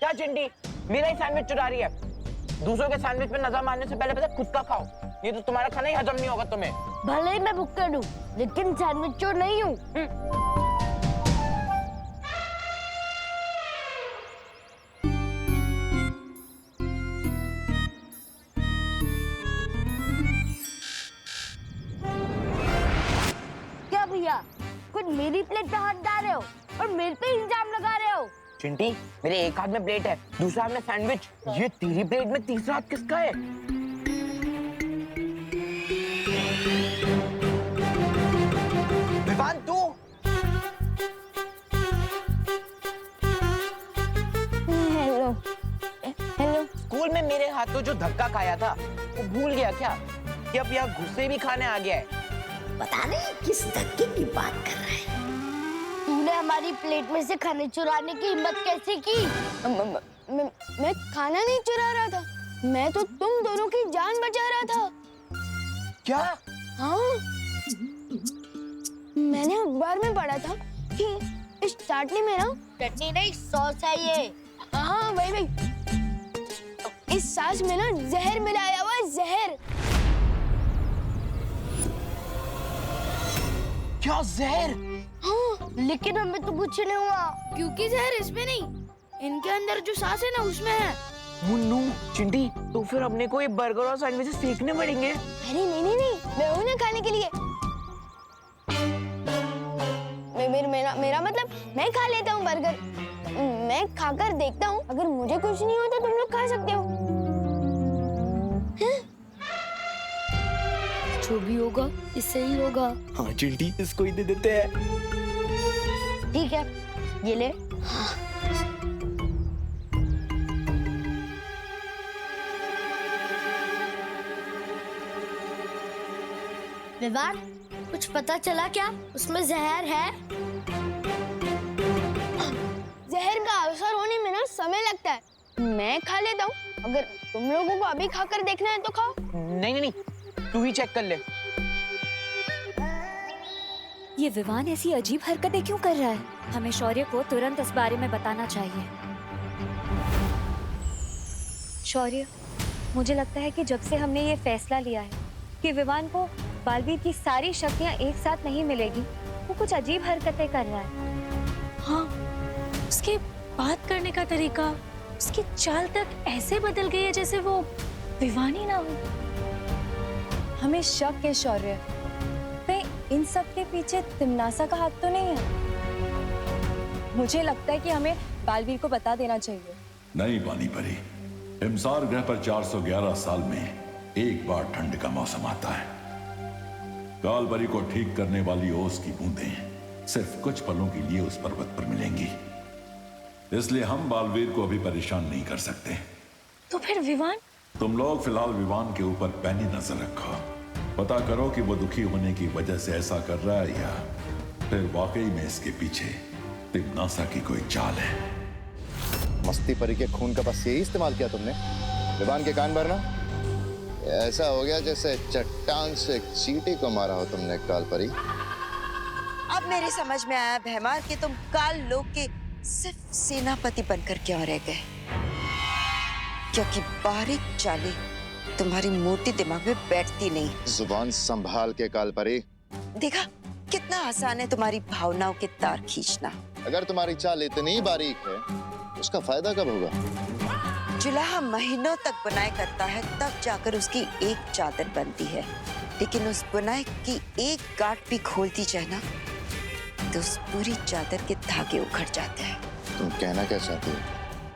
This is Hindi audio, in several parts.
क्या चिंटी, मेरा ही सैंडविच चुरा रही है। दूसरों के सैंडविच पे नजर मारने से पहले खुद का खाओ, ये तो तुम्हारा खाना ही हजम नहीं होगा तुम्हें। भले ही मैं भुक्कड़ हूँ, लेकिन सैंडविच चोर नहीं हूँ। क्या भैया, खुद मेरी प्लेट पे हाथ डाल रहे हो और मेरे पे इल्जाम लगा रहे हो? चिंटी, मेरे एक हाथ में प्लेट है, दूसरे हाथ में सैंडविच। ये तेरी प्लेट में तीसरा हाथ किसका है? विवान, तू? Hello hello. स्कूल में मेरे हाथों जो धक्का खाया था वो भूल गया क्या कि अब यहाँ गुस्से भी खाने आ गया है? पता नहीं किस धक्के की बात कर रहा है। तूने हमारी प्लेट में से खाने चुराने की हिम्मत कैसे की? मैं खाना नहीं चुरा रहा था, मैं तो तुम दोनों की जान बचा रहा था। क्या? हाँ, मैंने अखबार में पढ़ा था कि इस चाटनी में ना चटनी नहीं सॉस है ये। हाँ वही वही, इस सॉस में ना जहर मिलाया हुआ है, जहर। क्या जहर? हाँ, लेकिन हमें तो कुछ नहीं हुआ क्योंकि जहर इसमें नहीं, इनके अंदर जो सांस है ना उसमें है। मुन्नू, चिंटी, तो फिर अपने को ये बर्गर और सैंडविचेस फेंकने पड़ेंगे। अरे नहीं नहीं नहीं, मैं हूँ ना खाने के लिए। मेरा मतलब मैं खा लेता हूँ बर्गर। मैं खाकर देखता हूँ, अगर मुझे कुछ नहीं होता तुम लोग खा सकते हो। जो भी होगा इससे ही होगा। हाँ चिंटी, इसको ही दे देते हैं। ठीक है, ये ले। विवान, कुछ पता चला क्या उसमें जहर है? जहर का असर होने में ना समय लगता है। मैं खा लेता हूँ, अगर तुम लोगों को अभी खाकर देखना है तो खाओ। नहीं नहीं नहीं, तू ही चेक कर ले। ये विवान ऐसी अजीब हरकतें क्यों कर रहा है? हमें शौर्य को तुरंत इस बारे में बताना चाहिए। शौर्य, मुझे लगता है कि जब से हमने ये फैसला लिया है कि विवान को बालवीर की सारी शक्तियां एक साथ नहीं मिलेगी, वो कुछ अजीब हरकतें कर रहा है। हाँ, उसके बात करने का तरीका, उसकी चाल तक ऐसे बदल गई है जैसे वो विवान ही ना हो। हमें शक है शौर्य, कहीं इन सब के पीछे तिमनासा का हाथ तो नहीं है? मुझे लगता है कि हमें बालवीर को बता देना चाहिए। नहीं पानी परी, हिमसार ग्रह पर 411 साल में एक बार ठंड का मौसम आता है। कालबरी को ठीक करने वाली ओस की बूंदें सिर्फ कुछ पलों के लिए उस पर्वत पर मिलेंगी, इसलिए हम बालवीर को अभी परेशान नहीं कर सकते। तो फिर विवान? तुम लोग फिलहाल विवान के ऊपर पैनी नजर रखो, पता करो कि वो दुखी होने की वजह से ऐसा कर रहा है या फिर वाकई में इसके पीछे तिमनासा की कोई चाल है। मस्ती परी के खून का बस यही इस्तेमाल किया तुमने, विवान के कान भरना। ऐसा हो गया जैसे चट्टान से चींटी को मारा हो तुमने काल परी। अब मेरी समझ में आया भैमार कि तुम काल लोक के सिर्फ सेनापति बनकर क्यों रह गए, क्योंकि बारीक चालें तुम्हारी मोटी दिमाग में बैठती नहीं। जुबान संभाल के काल परी। देखा कितना आसान है तुम्हारी भावनाओं के तार खींचना। अगर तुम्हारी चाल इतनी बारीक है, उसका फायदा कब होगा? जुलाहा महीनों तक बुनाई करता है, तब जाकर उसकी एक चादर बनती है, लेकिन उस बुनाई की एक गांठ भी खोलती जाए ना तो उस पूरी चादर के धागे उखड़ जाते हैं। तुम कहना क्या चाहती हो?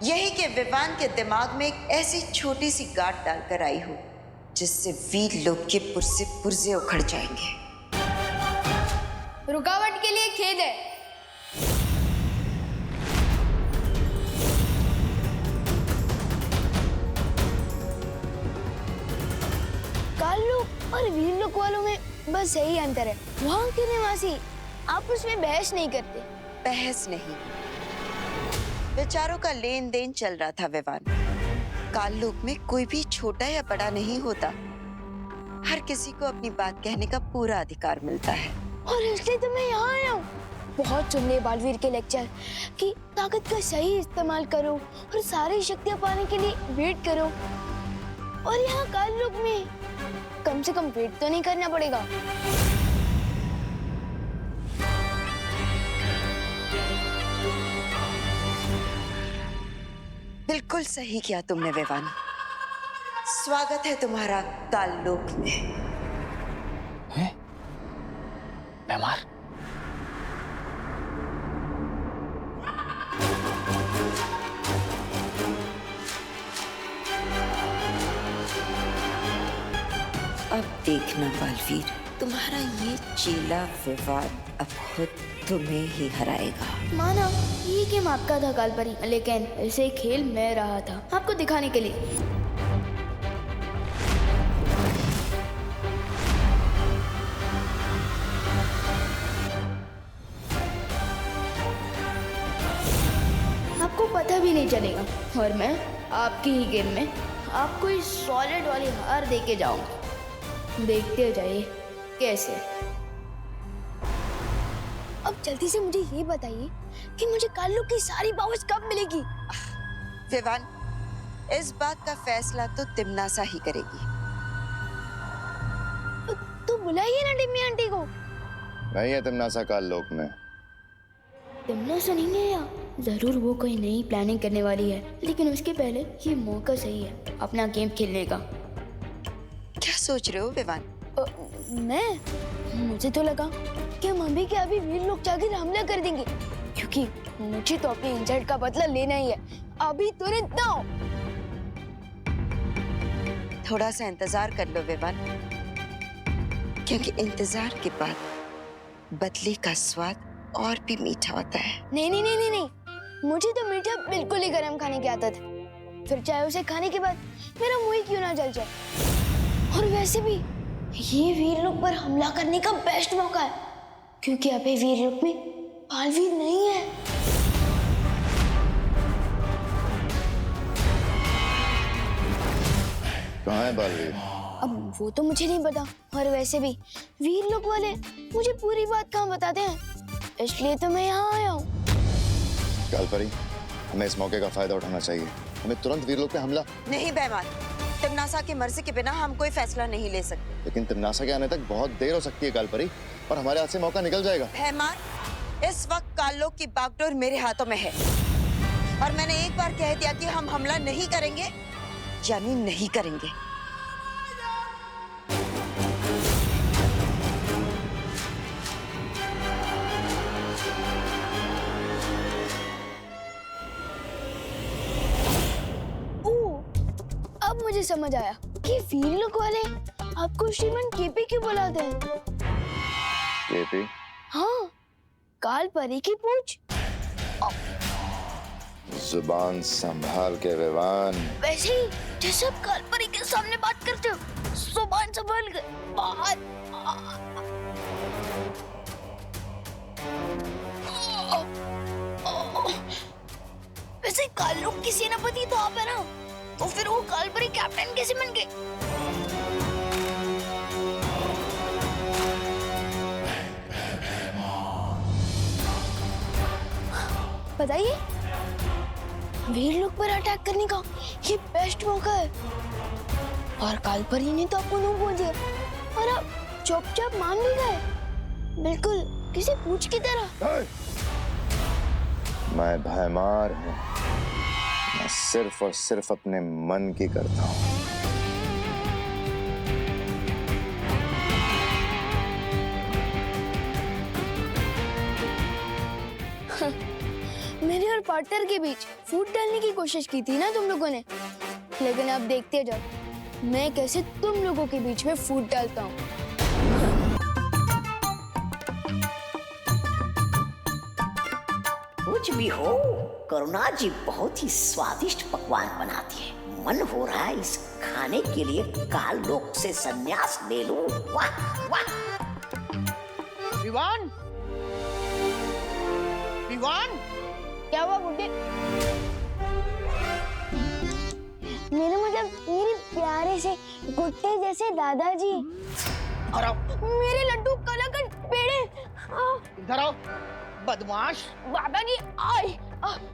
यही के विवान के दिमाग में एक ऐसी छोटी सी गांठ डालकर आई हो जिससे वीर लोग के पुर्जे पुर्जे उखड़ जाएंगे। रुकावट के लिए खेद है। काललोक और वीरलोक वालों में बस यही अंतर है, वहाँ के निवासी आपस में बहस नहीं करते। बहस नहीं, विचारों का लेन देन चल रहा था विवान। काललोक में कोई भी छोटा या बड़ा नहीं होता, हर किसी को अपनी बात कहने का पूरा अधिकार मिलता है। और इसलिए तो मैं यहाँ आया हूँ, बहुत सुन लिए बालवीर के लेक्चर कि ताकत का सही इस्तेमाल करो और सारी शक्तियां पाने के लिए वेट करो, और यहाँ काल युग में कम से कम वेट तो नहीं करना पड़ेगा। बिल्कुल सही किया तुमने विवान। स्वागत है तुम्हारा काललोक में। हैं? भैमार, अब देखना बालवीर, तुम्हारा ये चेला विवान अब खुद तुम्हें ही हराएगा। माना ये गेम आपका था कालपरी, लेकिन ऐसे खेल मैं रहा था आपको दिखाने के लिए। आपको पता भी नहीं चलेगा और मैं आपकी ही गेम में आपको इस सॉलिड वाली हार दे के जाऊंगा। देखते जाइए कैसे। अब जल्दी से मुझे ये बताइए कि मुझे काल्लू की सारी पावर्स कब मिलेगी? विवान, इस बात का फैसला तो तिमनासा ही करेगी। तो बुलाइए ना टिम्मी आंटी को। नहीं है तिमनासा काललोक में। तिमनासा नहीं है या जरूर वो कोई नई प्लानिंग करने वाली है, लेकिन उसके पहले ये मौका सही है अपना गेम खेलने का। क्या सोच रहे हो विवान? मुझे तो लगा कि हम अभी के अभी वीर लोग जाकर हमला कर देंगे, क्योंकि मुझे तो अपने इंसल्ट का बदला लेना ही है। अभी तुरंत ना हो। थोड़ा सा इंतजार कर लो विवान, क्योंकि इंतजार के बाद बदले का स्वाद और भी मीठा होता है। नहीं नहीं नहीं नहीं नहीं, मुझे तो मीठा बिल्कुल ही गरम खाने की आदत है, फिर चाहे उसे खाने के बाद मेरा मुंह ही क्यों ना जल जाए। और वैसे भी ये वीर लोग पर हमला करने का बेस्ट मौका है, क्योंकि अभी वीर लोग में बालवीर नहीं है। कहाँ है बालवीर? अब वो तो मुझे नहीं पता, और वैसे भी वीर लोग वाले मुझे पूरी बात कहाँ बताते हैं, इसलिए तो मैं यहाँ आया हूँ। कालपरी, हमें इस मौके का फायदा उठाना चाहिए। हमें तुरंत वीरलोक पे हमला। नहीं बेईमान, तिमनासा की मर्जी के बिना हम कोई फैसला नहीं ले सकते। लेकिन तिमनासा के आने तक बहुत देर हो सकती है कालपरी, और हमारे हाथ से मौका निकल जाएगा। बेईमान, इस वक्त काललोक की बागडोर मेरे हाथों में है, और मैंने एक बार कह दिया कि हम हमला नहीं करेंगे, यानी नहीं करेंगे। अब मुझे समझ आया कि वीर लोग वाले आपको श्रीमान केपी क्यों बुलाते हैं। केपी? हाँ, काल परी की पूंछ। जुबान संभाल के विवान। वैसे ही जैसे आप काल परी के सामने बात करते हो, जुबान संभाल के बात। वैसे कालों की सेनापति तो आप है ना, तो फिर वो कालपरी कैप्टन कैसे बन गए? बताइए, वीर लोग पर अटैक करने का ये बेस्ट मौका है, और कालपरी ने तो आपको नो बोल दिया और आप चुपचाप मान भी गए, बिल्कुल किसी पूछ की तरह। मैं भयमार हूँ, मैं सिर्फ और सिर्फ अपने मन की करता हूँ। मेरे और पार्टनर के बीच फूट डालने की कोशिश की थी ना तुम लोगों ने, लेकिन अब देखते जाओ मैं कैसे तुम लोगों के बीच में फूट डालता हूँ। कुछ भी हो, करुणा जी बहुत ही स्वादिष्ट पकवान बनाती है। मन हो रहा है इस खाने के लिए काल लोक से संन्यास ले लूं। वाह वाह। विवान, विवान, क्या हुआ बुड्ढे? मेरे मतलब मेरे प्यारे से गुट्टे जैसे दादाजी। इधर आओ। मेरे लड्डू कलाकंद पेड़े। इधर आओ। बदमाश। दादाजी आए।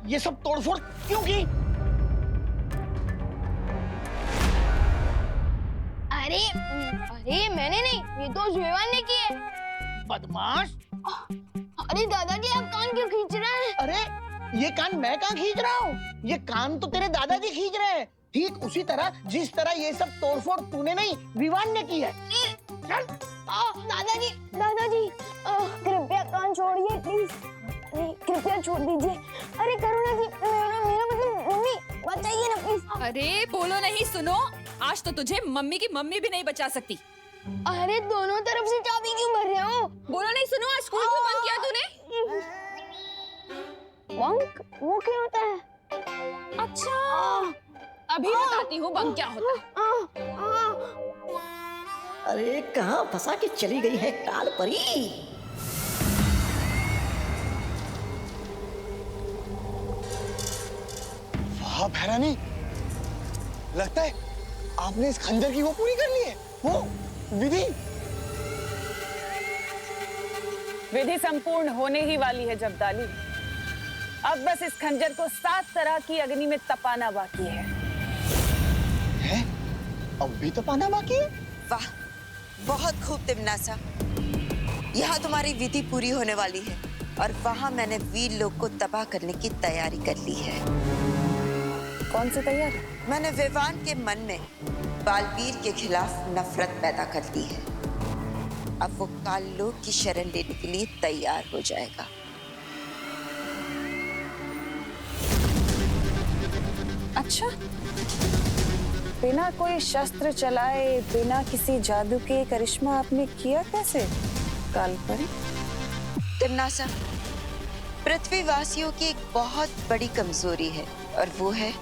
ये सब तोड़फोड़ क्यों की? अरे अरे मैंने नहीं, ये तो विवान ने की है। बदमाश। अरे दादाजी आप कान क्यों खींच रहे हैं? अरे ये कान मैं कहाँ खींच रहा हूँ? ये कान तो तेरे दादाजी खींच रहे हैं, ठीक उसी तरह जिस तरह ये सब तोड़फोड़ तूने नहीं विवान ने की है। चल। दादाजी दादाजी कृपया कान छोड़िए प्लीज। अरे कृपया छोड़ दीजिए। अरे करुणा जी, मेरा मतलब मम्मी बताइए ना प्लीज। अरे बोलो नहीं, सुनो, आज तो तुझे मम्मी की मम्मी भी नहीं बचा सकती। अरे दोनों तरफ से चाबी क्यों भर रहे हो? बोलो नहीं, सुनो, आज स्कूल क्यों बंद किया तूने? बंक वो क्या होता है? अच्छा, अभी बताती हूँ बंक क्या होता है। अरे कहाँ फंसा के चली गई है काल परी? वाह भैरानी, लगता है आपने इस खंजर की वो पूरी कर ली है, वो विधि। विधि संपूर्ण होने ही वाली है जब्दाली। अब बस इस खंजर को 7 तरह की अग्नि में तपाना बाकी है। अब भी तपाना बाकी है? वाह, बहुत खूब तिमनासा। यहाँ तुम्हारी विधि पूरी होने वाली है और वहाँ मैंने वीर लोग को तबाह करने की तैयारी कर ली है। कौन सी तैयारी? मैंने विवान के मन में बालवीर के खिलाफ नफरत पैदा कर दी है। अब वो काल लोक की शरण लेने के लिए तैयार हो जाएगा। अच्छा, बिना कोई शस्त्र चलाए, बिना किसी जादू के करिश्मा आपने किया कैसे काल परी? तिमनासा, पृथ्वीवासियों की एक बहुत बड़ी कमजोरी है और वो है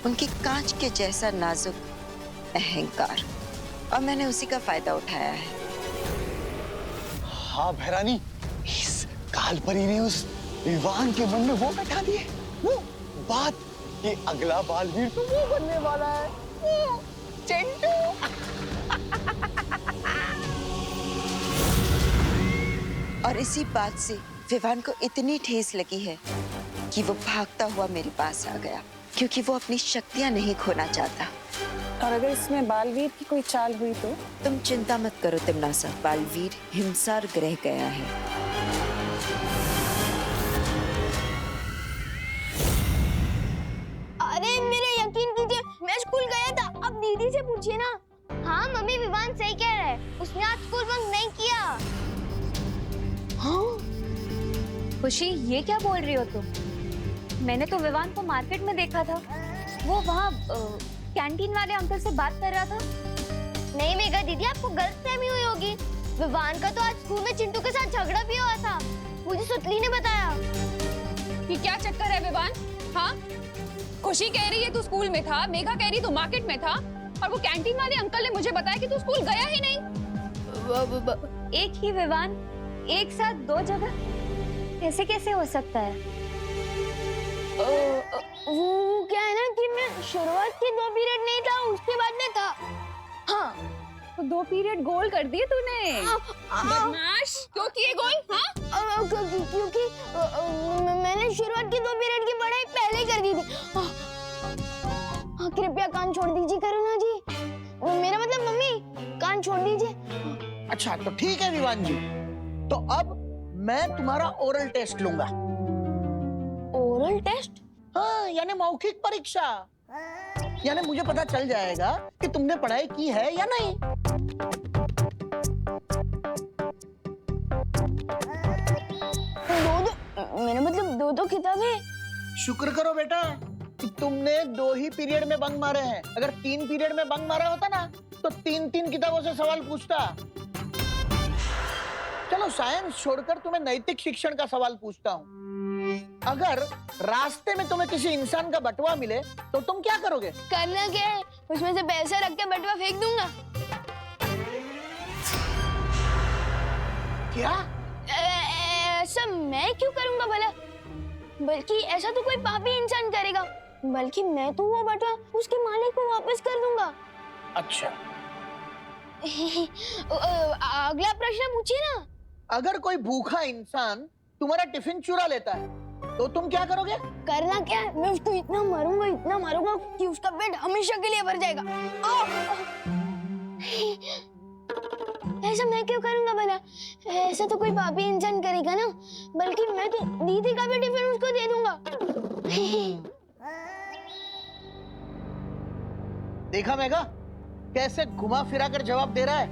उनकी कांच के जैसा नाजुक अहंकार, और मैंने उसी का फायदा उठाया है। हाँ भैरानी, इस काल परी ने उस विवान के मन में वो बैठा दिए, वो बात कि अगला बालवीर तो वो बनने वाला है, वो चिंटू। और इसी बात से विवान को इतनी ठेस लगी है कि वो भागता हुआ मेरे पास आ गया, क्योंकि वो अपनी शक्तियां नहीं खोना चाहता। और अगर इसमें बालवीर की कोई चाल हुई तो? तुम चिंता मत करो तिमनासा, बालवीर हिमसार ग्रह गया है। अरे मेरे यकीन कीजिए, मैं स्कूल गया था। अब दीदी से पूछिए ना। हाँ मम्मी, विवान सही कह रहा है, उसने आज स्कूल बंक नहीं किया। हाँ? खुशी, ये क्या बोल रही हो तुम? मैंने तो विवान को मार्केट में देखा था, वो वहाँ कैंटीन वाले अंकल से बात कर रहा था। नहीं मेघा दीदी, आपको गलतफहमी हुई होगी। विवान का तो आज स्कूल में चिंटू के साथ झगड़ा भी हुआ था, मुझे सुतली ने बताया। ये क्या चक्कर है विवान? हाँ, खुशी कह रही है तू स्कूल में था, मेघा कह रही तू मार्केट में था, और वो कैंटीन वाले अंकल ने मुझे बताया कि तू स्कूल गया ही नहीं। एक ही विवान एक साथ 2 जगह कैसे कैसे हो सकता है? वो क्या है ना कि मैं शुरुआत के 2 पीरियड नहीं था, उसके बाद में था। हाँ, तो 2 पीरियड गोल कर दिए तूने। बदमाश, क्यों किए गोल? हाँ, क्योंकि मैंने शुरुआत के 2 पीरियड की पढ़ाई पहले कर दी थी। कृपया कान छोड़ दीजिए करुणा जी, मेरा मतलब मम्मी, कान छोड़ दीजिए। अच्छा तो ठीक है विवान जी, तो अब मैं तुम्हारा ओरल टेस्ट लूंगा। Oral test? हाँ, यानी मौखिक परीक्षा। यानी मुझे पता चल जाएगा कि तुमने पढ़ाई की है या नहीं। मेरा मतलब 2 किताबें। शुक्र करो बेटा कि तुमने 2 ही पीरियड में बंक मारे हैं। अगर 3 पीरियड में बंक मारा होता ना तो 3-3 किताबों से सवाल पूछता। चलो साइंस छोड़कर तुम्हें नैतिक शिक्षण का सवाल पूछता हूँ। अगर रास्ते में तुम्हें किसी इंसान का बटुआ मिले तो तुम क्या करोगे? करना क्या है, उसमें से पैसे रख के बटुआ फेंक दूंगा। क्या? ऐसा मैं क्यों करूंगा भला? बल्कि ऐसा तो कोई पापी इंसान करेगा, बल्कि मैं तो वो बटुआ उसके मालिक को वापस कर दूंगा। अच्छा। अगला प्रश्न पूछिए ना। अगर कोई भूखा इंसान तुम्हारा टिफिन चुरा लेता है, तो तुम क्या करोगे? करना क्या है? मैं उसको इतना मारूंगा कि उसका पेट हमेशा के लिए भर जाएगा। ऐसा मैं क्यों करूंगा भला? ऐसा तो कोई पापी इंसान करेगा ना, बल्कि मैं तो दीदी का भी टिफिन उसको दे दूंगा। देखा मेघा, कैसे घुमा फिरा कर जवाब दे रहा है।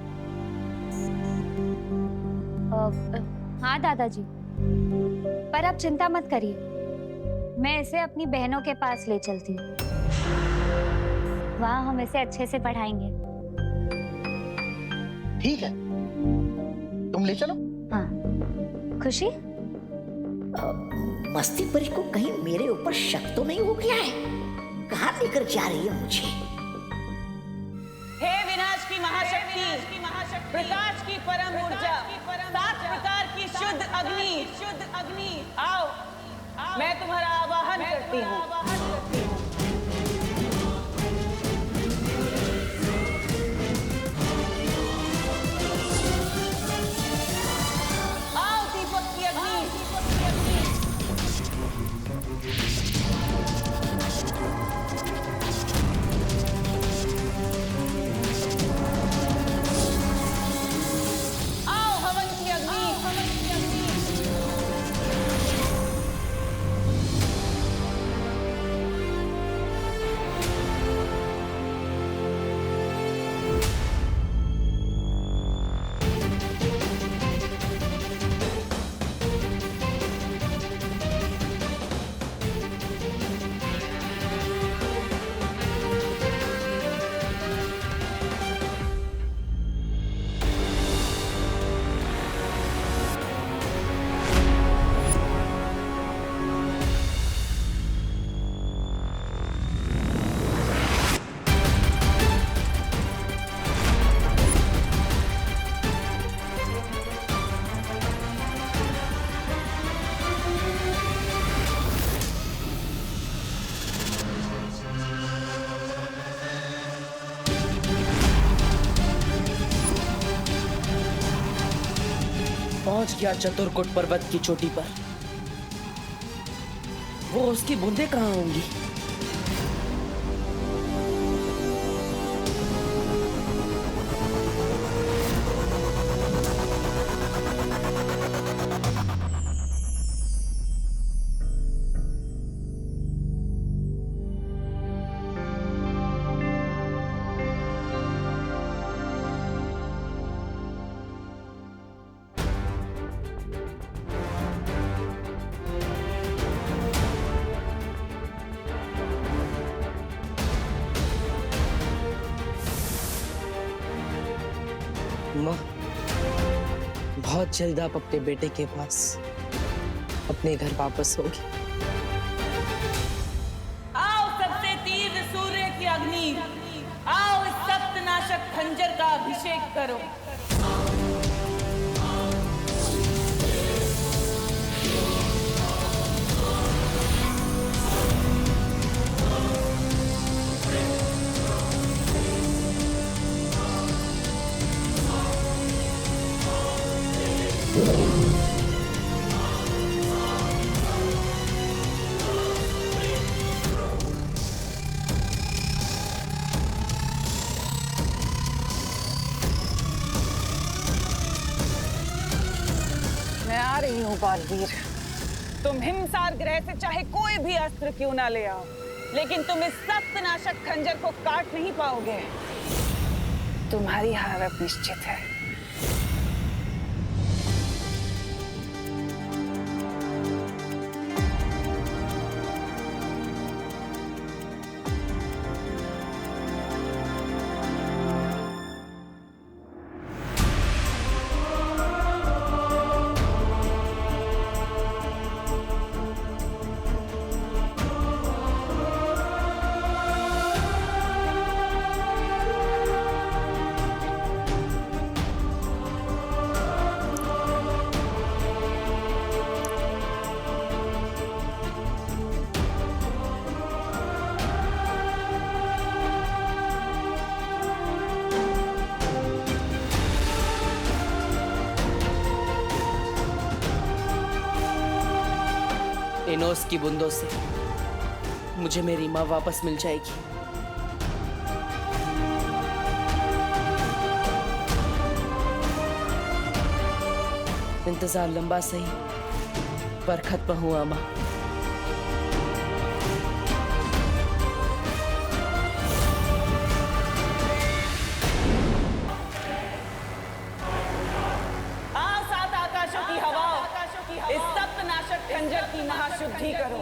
हाँ दादाजी, पर आप चिंता मत करिए, मैं इसे अपनी बहनों के पास ले चलती हूँ। वहाँ हम इसे अच्छे से पढ़ाएंगे। ठीक है, तुम ले चलो। हाँ, खुशी? मस्ती परी को कहीं मेरे ऊपर शक तो नहीं हो गया है? कहाँ लेकर जा रही है मुझे? हे विनाश की महाशक्ति, प्रकाश की परम ऊर्जा, 7 प्रकार की शुद्ध अग्नि, आओ, मैं तुम्हारा आवाहन करती हूँ। आओ दीपक की अग्नि। आओ हवन की अग्नि। पहुंच गया चतुरकुट पर्वत की चोटी पर। वो उसकी बूंदें कहाँ होंगी? माँ, बहुत जल्द आप अपने बेटे के पास अपने घर वापस होगी। आओ सबसे तीव्र सूर्य की अग्नि, आओ इस सप्तनाशक खंजर का अभिषेक करो। मैं आ रही हूँ बालवीर। तुम हिमसार ग्रह से चाहे कोई भी अस्त्र क्यों ना ले आओ, लेकिन तुम इस सप्तनाशक खंजर को काट नहीं पाओगे। तुम्हारी हार अब निश्चित है। इन ओस की बूंदों से मुझे मेरी माँ वापस मिल जाएगी। इंतजार लंबा सही पर खत्म हुआ माँ। सात आकाशों की हवाओं, इस सप्तनाशक खंजर की महाशुद्धि करो।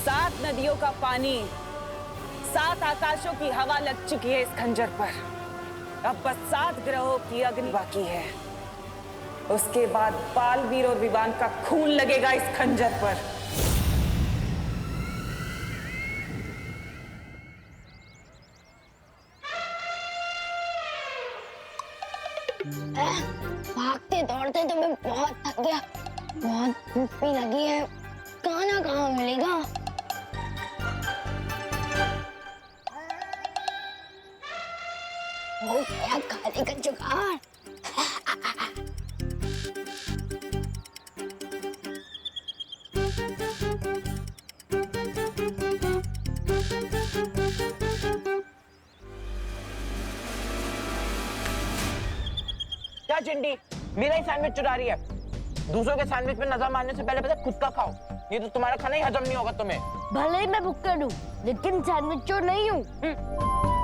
सात नदियों का पानी, सात आकाशों की हवा लग चुकी है इस खंजर पर। अब बस 7 ग्रहों की अग्नि बाकी है। उसके बाद बालवीर और विवान का खून लगेगा इस खंजर पर। भागते दौड़ते तो मैं बहुत थक गया, बहुत भूख भी लगी है। खाना कहाँ मिलेगा? हो गया खाने का जुगाड़। क्या चिंडी, मेरा ही सैंडविच चुरा रही है? दूसरों के सैंडविच पे नजर मारने से पहले पहले खुद का खाओ, ये तो तुम्हारा खाना ही हजम नहीं होगा तुम्हें। भले ही मैं भुक्कड़ हूँ, लेकिन सैंडविच चोर नहीं हूँ।